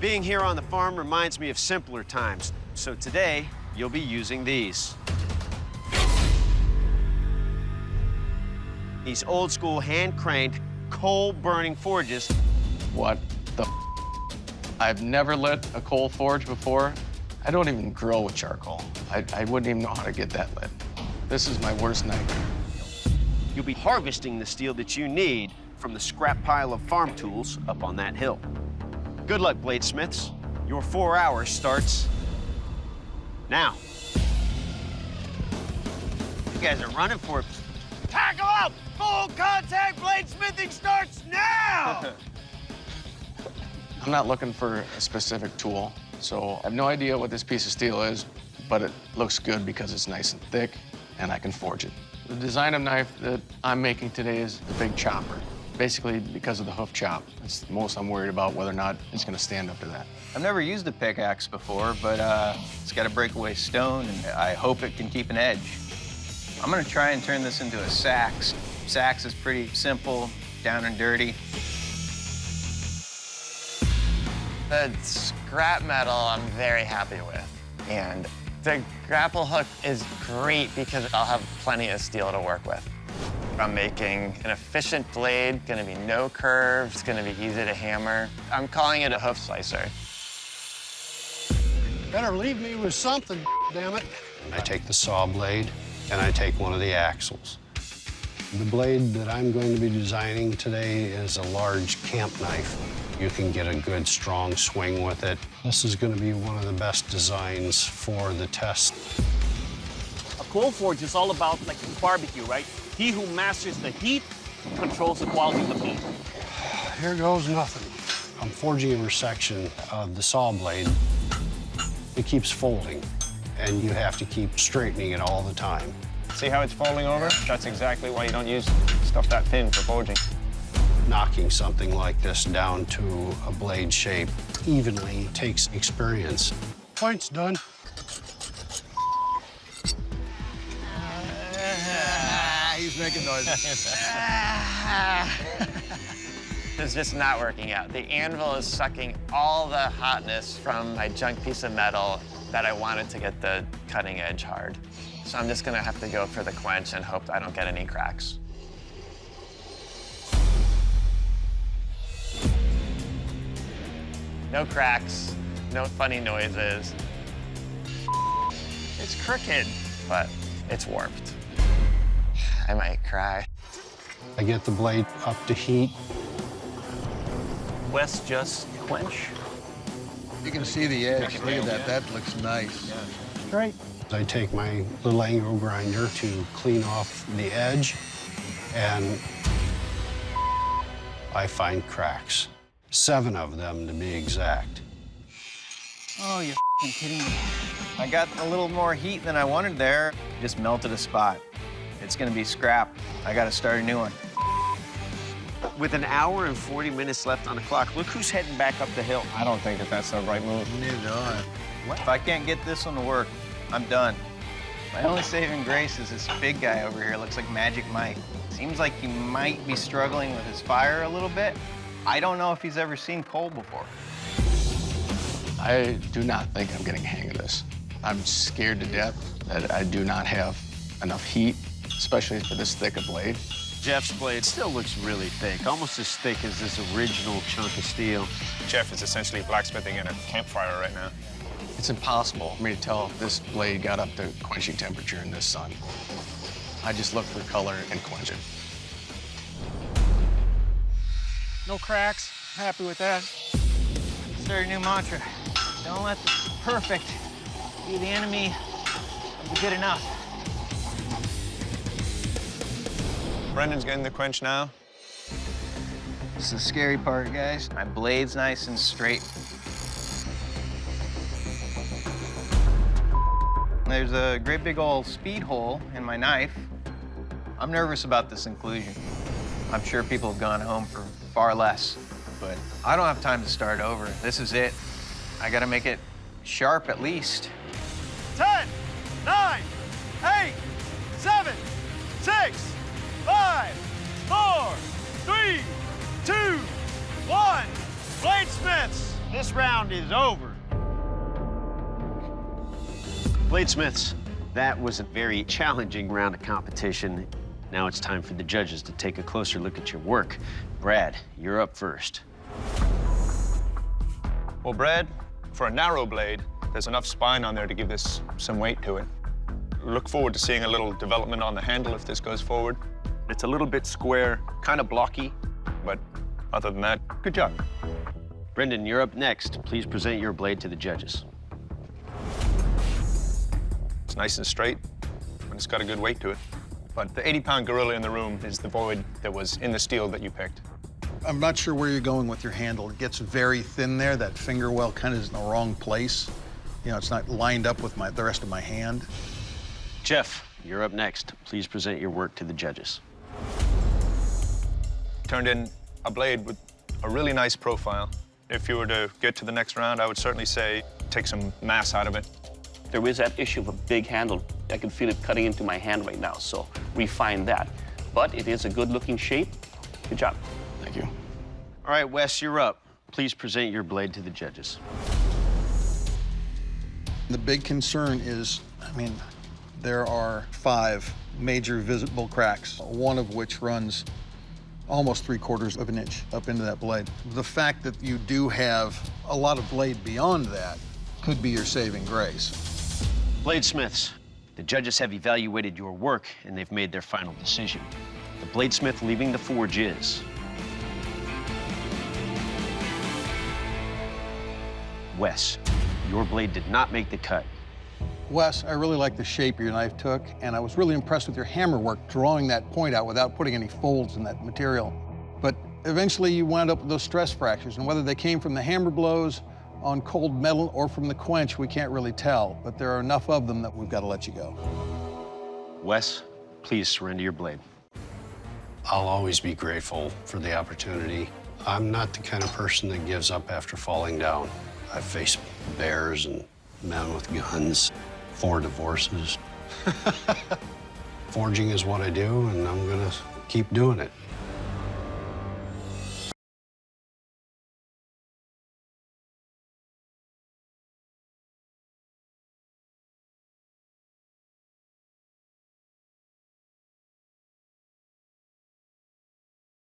Being here on the farm reminds me of simpler times, so today you'll be using these. These old school hand-craned, coal-burning forges. What the I've never lit a coal forge before. I don't even grill with charcoal. I wouldn't even know how to get that lit. This is my worst nightmare. You'll be harvesting the steel that you need from the scrap pile of farm tools up on that hill. Good luck, bladesmiths. Your 4 hours starts now. You guys are running for it. Tackle up! Full contact bladesmithing starts now! I'm not looking for a specific tool, so I have no idea what this piece of steel is, but it looks good because it's nice and thick, and I can forge it. The design of knife that I'm making today is the big chopper, basically because of the hoof chop. It's the most I'm worried about, whether or not it's gonna stand up to that. I've never used a pickaxe before, but it's got a breakaway stone, and I hope it can keep an edge. I'm gonna try and turn this into a sax. Sax is pretty simple, down and dirty. The scrap metal I'm very happy with. And the grapple hook is great because I'll have plenty of steel to work with. I'm making an efficient blade, gonna be no curves, gonna be easy to hammer. I'm calling it a hoof slicer. Better leave me with something, damn it. I take the saw blade and I take one of the axles. The blade that I'm going to be designing today is a large camp knife. You can get a good, strong swing with it. This is going to be one of the best designs for the test. A coal forge is all about like barbecue, right? He who masters the heat controls the quality of the meat. Here goes nothing. I'm forging a resection of the saw blade. It keeps folding, and you have to keep straightening it all the time. See how it's folding over? That's exactly why you don't use stuff that thin for forging. Knocking something like this down to a blade shape evenly takes experience. Point's done. He's making noises. It's just not working out. The anvil is sucking all the hotness from my junk piece of metal that I wanted to get the cutting edge hard. So I'm just gonna have to go for the quench and hope I don't get any cracks. No cracks, no funny noises. It's crooked, but it's warped. I might cry. I get the blade up to heat. Wes just quench. You can see the edge. Look at that. That looks nice. Great. I take my little angle grinder to clean off the edge, and I find cracks. 7 of them, to be exact. Oh, you're kidding me. I got a little more heat than I wanted there. Just melted a spot. It's gonna be scrap. I gotta start a new one. With an hour and 40 minutes left on the clock, look who's heading back up the hill. I don't think that that's the right move. Neither do I. If I can't get this one to work, I'm done. My only saving grace is this big guy over here. Looks like Magic Mike. Seems like he might be struggling with his fire a little bit. I don't know if he's ever seen coal before. I do not think I'm getting a hang of this. I'm scared to death that I do not have enough heat, especially for this thick a blade. Jeff's blade still looks really thick, almost as thick as this original chunk of steel. Jeff is essentially blacksmithing in a campfire right now. It's impossible for me to tell if this blade got up to quenching temperature in this sun. I just look for color and quench it. No cracks. Happy with that. Start a new mantra. Don't let the perfect be the enemy of the good enough. Brendan's getting the quench now. This is the scary part, guys. My blade's nice and straight. There's a great big old speed hole in my knife. I'm nervous about this inclusion. I'm sure people have gone home for far less, but I don't have time to start over. This is it. I gotta make it sharp at least. 10, 9, 8, 7, 6, 5, 4, 3, 2, 1. Bladesmiths, This round is over. Bladesmiths, that was a very challenging round of competition. Now it's time for the judges to take a closer look at your work. Brad, you're up first. Well, Brad, for a narrow blade, there's enough spine on there to give this some weight to it. Look forward to seeing a little development on the handle if this goes forward. It's a little bit square, kind of blocky, but other than that, good job. Brendan, you're up next. Please present your blade to the judges. It's nice and straight, and it's got a good weight to it. But the 80-pound gorilla in the room is the void that was in the steel that you picked. I'm not sure where you're going with your handle. It gets very thin there. That finger well kind of is in the wrong place. You know, it's not lined up with the rest of my hand. Jeff, you're up next. Please present your work to the judges. Turned in a blade with a really nice profile. If you were to get to the next round, I would certainly say take some mass out of it. There is that issue of a big handle. I can feel it cutting into my hand right now, so refine that. But it is a good-looking shape. Good job. Thank you. All right, Wes, you're up. Please present your blade to the judges. The big concern is, I mean, there are 5 major visible cracks, one of which runs almost 3/4 of an inch up into that blade. The fact that you do have a lot of blade beyond that could be your saving grace. Bladesmiths, the judges have evaluated your work and they've made their final decision. The bladesmith leaving the forge is Wes. Your blade did not make the cut. Wes, I really like the shape your knife took, and I was really impressed with your hammer work, drawing that point out without putting any folds in that material. But eventually you wound up with those stress fractures, and whether they came from the hammer blows on cold metal or from the quench, we can't really tell, but there are enough of them that we've got to let you go. Wes, please surrender your blade. I'll always be grateful for the opportunity. I'm not the kind of person that gives up after falling down. I've faced bears and men with guns, 4 divorces. Forging is what I do, and I'm gonna keep doing it.